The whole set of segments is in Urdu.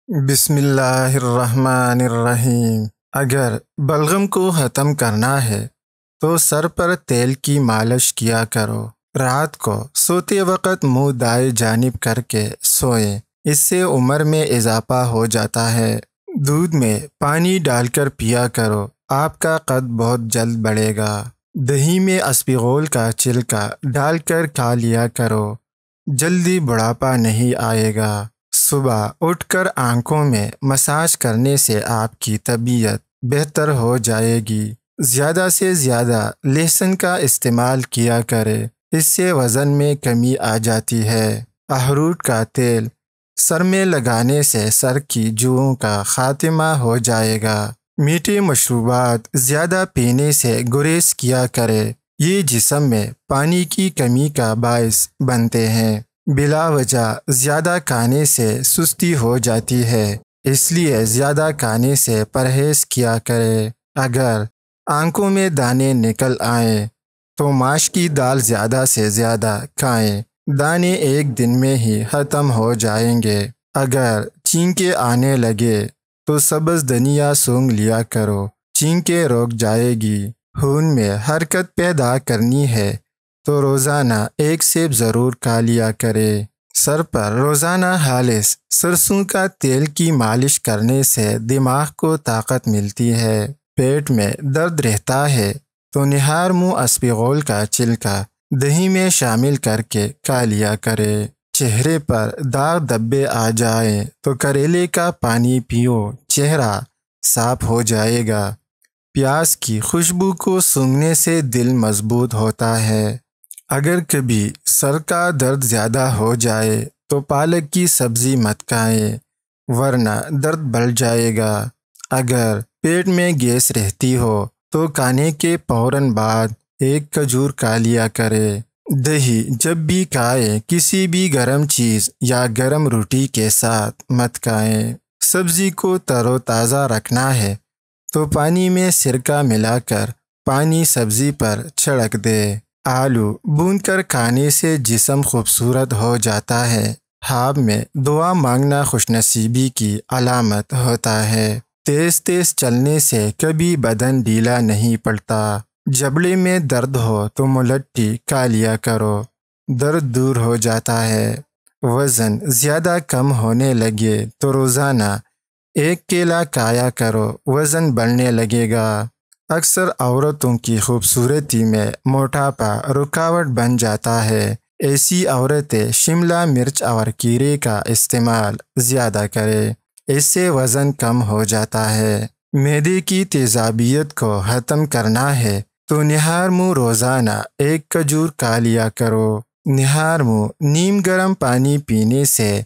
بسم اللہ الرحمن الرحیم۔ اگر بلغم کو ختم کرنا ہے تو سر پر تیل کی مالش کیا کرو۔ رات کو سوتے وقت منہ دائیں جانب کر کے سوئیں، اس سے عمر میں اضافہ ہو جاتا ہے۔ دودھ میں پانی ڈال کر پیا کرو، آپ کا قد بہت جلد بڑھے گا۔ دہی میں اسپغول کا چھلکا ڈال کر کھا لیا کرو، جلدی بڑھاپا نہیں آئے گا۔ صبح اٹھ کر آنکھوں میں مساج کرنے سے آپ کی طبیعت بہتر ہو جائے گی۔ زیادہ سے زیادہ لہسن کا استعمال کیا کرے، اس سے وزن میں کمی آ جاتی ہے۔ اخروٹ کا تیل سر میں لگانے سے سر کی جوؤں کا خاتمہ ہو جائے گا۔ میٹھے مشروبات زیادہ پینے سے گریز کیا کرے، یہ جسم میں پانی کی کمی کا باعث بنتے ہیں۔ بلا وجہ زیادہ کھانے سے سستی ہو جاتی ہے، اس لیے زیادہ کھانے سے پرہیز کیا کرے۔ اگر آنکھوں میں دانے نکل آئیں تو ماش کی دال زیادہ سے زیادہ کھائیں، دانے ایک دن میں ہی ختم ہو جائیں گے۔ اگر چھینکیں آنے لگے تو سبز دھنیا سونگھ لیا کرو، چھینکیں رک جائے گی۔ خون میں حرکت پیدا کرنی ہے تو روزانہ ایک سیب ضرور کھا لیا کرے۔ سر پر روزانہ خالص سرسوں کا تیل کی مالش کرنے سے دماغ کو طاقت ملتی ہے۔ پیٹ میں درد رہتا ہے تو نہار منہ اسپغول کا چھلکا دہی میں شامل کر کے کھا لیا کرے۔ چہرے پر داغ دھبے آ جائیں تو کریلے کا پانی پیو، چہرہ صاف ہو جائے گا۔ پیاز کی خوشبو کو سونگھنے سے دل مضبوط ہوتا ہے۔ اگر کبھی سر کا درد زیادہ ہو جائے تو پالک کی سبزی مت کھائیں، ورنہ درد بڑھ جائے گا۔ اگر پیٹ میں گیس رہتی ہو تو کھانے کے فوراً بعد ایک کھجور کھا لیا کرے۔ دہی جب بھی کھائیں کسی بھی گرم چیز یا گرم روٹی کے ساتھ مت کھائیں۔ سبزی کو تر و تازہ رکھنا ہے تو پانی میں سرکہ ملا کر پانی سبزی پر چھڑک دے۔ آلو بھون کر کھانے سے جسم خوبصورت ہو جاتا ہے۔ خواب میں دعا مانگنا خوش نصیبی کی علامت ہوتا ہے۔ تیز تیز چلنے سے کبھی بدن ڈھیلا نہیں پڑتا۔ جبڑے میں درد ہو تو ملٹی کھا لیا کرو، درد دور ہو جاتا ہے۔ وزن زیادہ کم ہونے لگے تو روزانہ ایک کیلا کھایا کرو، وزن بڑھنے لگے گا۔ اکثر عورتوں کی خوبصورتی میں موٹاپا رکاوٹ بن جاتا ہے، ایسی عورتیں شملہ مرچ اور کھیرے کا استعمال زیادہ کرے، اس سے وزن کم ہو جاتا ہے۔ معدے کی تیزابیت کو ختم کرنا ہے تو نہار منہ روزانہ ایک کھجور کھا لیا کرو۔ نہار منہ نیم گرم پانی پینے سے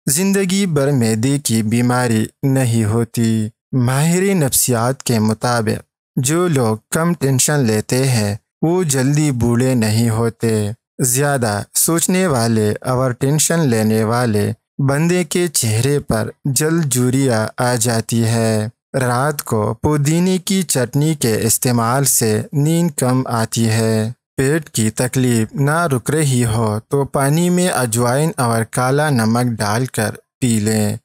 زندگی بھر معدے کی بیماری نہیں ہوتی۔ ماہر نفسیات کے مطابق جو لوگ کم ٹینشن لیتے ہیں وہ جلدی بوڑھے نہیں ہوتے۔ زیادہ سوچنے والے اور ٹینشن لینے والے بندے کے چہرے پر جلد جھریاں آ جاتی ہے۔ رات کو پودینے کی چٹنی کے استعمال سے نیند کم آتی ہے۔ پیٹ کی تکلیف نہ رک رہی ہو تو پانی میں اجوائن اور کالا نمک ڈال کر پی لیں،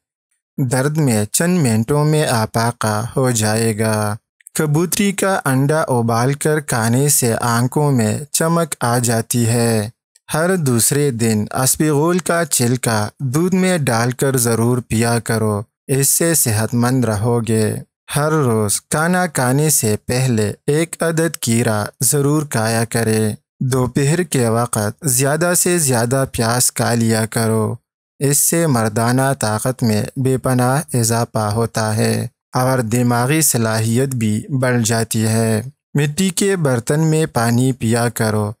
درد میں چند منٹوں میں افاقہ ہو جائے گا۔ کبوتری کا انڈا ابال کر کھانے سے آنکھوں میں چمک آ جاتی ہے۔ ہر دوسرے دن اسپغول کا چھلکا دودھ میں ڈال کر ضرور پیا کرو، اس سے صحت مند رہو گے۔ ہر روز کھانا کھانے سے پہلے ایک عدد کھیرا ضرور کھایا کرے۔ دوپہر کے وقت زیادہ سے زیادہ پیاز کھا لیا کرو، اس سے مردانہ طاقت میں بے پناہ اضافہ ہوتا ہے اور دماغی صلاحیت بھی بڑھ جاتی ہے۔ مٹی کے برتن میں پانی پیا کرو،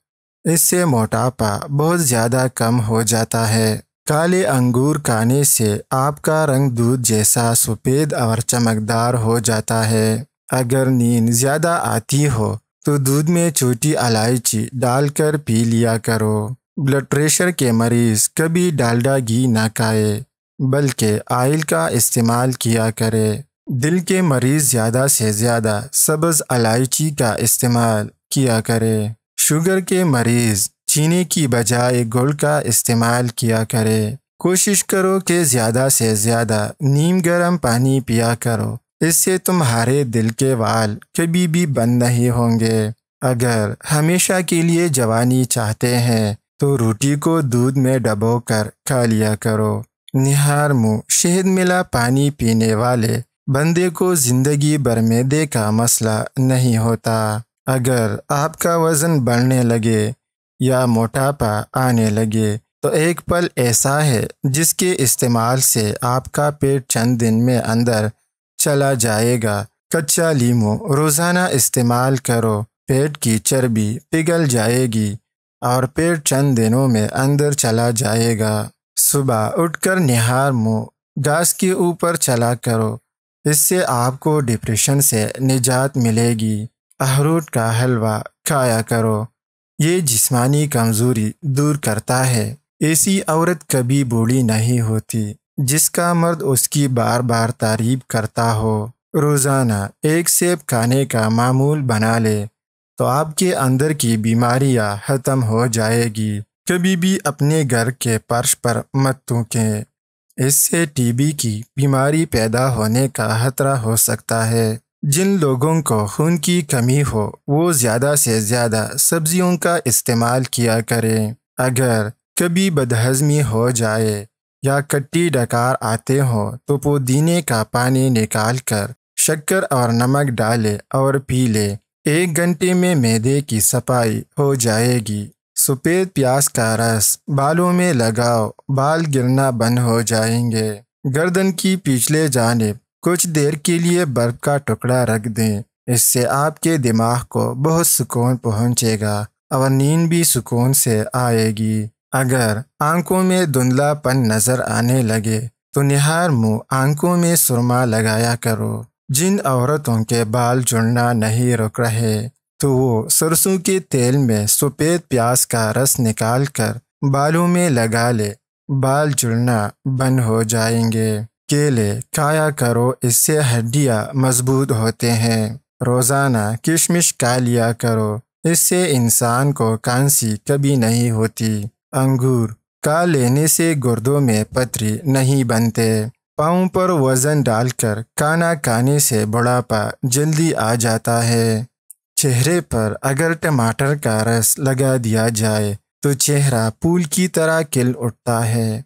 اس سے موٹاپا بہت زیادہ کم ہو جاتا ہے۔ کالے انگور کھانے سے آپ کا رنگ دودھ جیسا سفید اور چمکدار ہو جاتا ہے۔ اگر نیند زیادہ آتی ہو تو دودھ میں چھوٹی الائچی ڈال کر پی لیا کرو۔ بلڈ پریشر کے مریض کبھی ڈالڈا گھی نہ کھائے بلکہ آئل کا استعمال کیا کرے۔ دل کے مریض زیادہ سے زیادہ سبز الائچی کا استعمال کیا کرے۔ شوگر کے مریض چینی کی بجائے گڑ کا استعمال کیا کرے۔ کوشش کرو کہ زیادہ سے زیادہ نیم گرم پانی پیا کرو، اس سے تمہارے دل کے وال کبھی بھی بند نہیں ہوں گے۔ اگر ہمیشہ کے لیے جوانی چاہتے ہیں تو روٹی کو دودھ میں ڈبو کر کھا لیا کرو۔ نہار منہ شہد ملا پانی پینے والے بندے کو زندگی بھر معدے کا مسئلہ نہیں ہوتا۔ اگر آپ کا وزن بڑھنے لگے یا موٹاپا آنے لگے تو ایک پل ایسا ہے جس کے استعمال سے آپ کا پیٹ چند دن میں اندر چلا جائے گا۔ کچا لیمو روزانہ استعمال کرو، پیٹ کی چربی پگھل جائے گی اور پیٹ چند دنوں میں اندر چلا جائے گا۔ صبح اٹھ کر نہار منہ گھاس کے اوپر چلا کرو، اس سے آپ کو ڈپریشن سے نجات ملے گی۔ اخروٹ کا حلوہ کھایا کرو، یہ جسمانی کمزوری دور کرتا ہے۔ ایسی عورت کبھی بوڑھی نہیں ہوتی جس کا مرد اس کی بار بار تعریف کرتا ہو۔ روزانہ ایک سیب کھانے کا معمول بنا لے تو آپ کے اندر کی بیماریاں ختم ہو جائے گی۔ کبھی بھی اپنے گھر کے فرش پر مت تھوکیں، اس سے ٹی بی کی بیماری پیدا ہونے کا خطرہ ہو سکتا ہے۔ جن لوگوں کو خون کی کمی ہو وہ زیادہ سے زیادہ سبزیوں کا استعمال کیا کریں۔ اگر کبھی بدہضمی ہو جائے یا کٹی ڈکار آتے ہوں تو پودینے کا پانی نکال کر شکر اور نمک ڈالے اور پی لے، 1 گھنٹے میں معدے کی صفائی ہو جائے گی۔ سفید پیاز کا رس بالوں میں لگاؤ، بال گرنا بند ہو جائیں گے۔ گردن کی پچھلے جانب کچھ دیر کے لیے برف کا ٹکڑا رکھ دیں، اس سے آپ کے دماغ کو بہت سکون پہنچے گا اور نیند بھی سکون سے آئے گی۔ اگر آنکھوں میں دھندلا پن نظر آنے لگے تو نہار منہ آنکھوں میں سرما لگایا کرو۔ جن عورتوں کے بال جھڑنا نہیں رک رہے تو وہ سرسوں کے تیل میں سفید پیاز کا رس نکال کر بالوں میں لگا لے، بال جھڑنا بند ہو جائیں گے۔ کیلے کھایا کرو، اس سے ہڈیاں مضبوط ہوتے ہیں۔ روزانہ کشمش کھا لیا کرو، اس سے انسان کو کھانسی کبھی نہیں ہوتی۔ انگور کھا لینے سے گردوں میں پتھری نہیں بنتے۔ پاؤں پر وزن ڈال کر کھانا کھانے سے بڑھاپا جلدی آ جاتا ہے۔ چہرے پر اگر ٹماٹر کا رس لگا دیا جائے تو چہرہ پھول کی طرح کھل اٹھتا ہے۔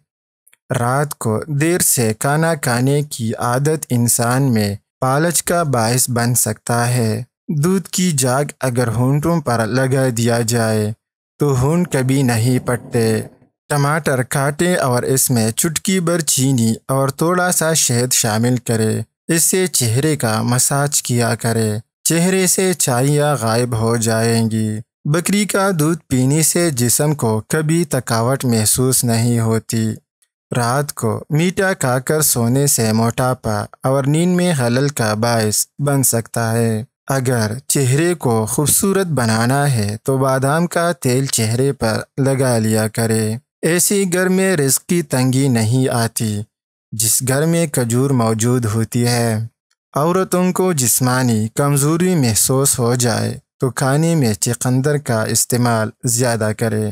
رات کو دیر سے کھانا کھانے کی عادت انسان میں فالج کا باعث بن سکتا ہے۔ دودھ کی جاگ اگر ہونٹوں پر لگا دیا جائے تو ہونٹ کبھی نہیں پھٹتے۔ ٹماٹر کاٹیں اور اس میں چٹکی بھر چینی اور تھوڑا سا شہد شامل کرے، اس سے چہرے کا مساج کیا کرے، چہرے سے چاھیاں غائب ہو جائیں گی۔ بکری کا دودھ پینے سے جسم کو کبھی تھکاوٹ محسوس نہیں ہوتی۔ رات کو میٹھا کھا کر سونے سے موٹاپا اور نیند میں خلل کا باعث بن سکتا ہے۔ اگر چہرے کو خوبصورت بنانا ہے تو بادام کا تیل چہرے پر لگا لیا کرے۔ ایسے گھر میں رزق کی تنگی نہیں آتی جس گھر میں کھجور موجود ہوتی ہے۔ عورتوں کو جسمانی کمزوری محسوس ہو جائے تو کھانے میں چقندر کا استعمال زیادہ کرے۔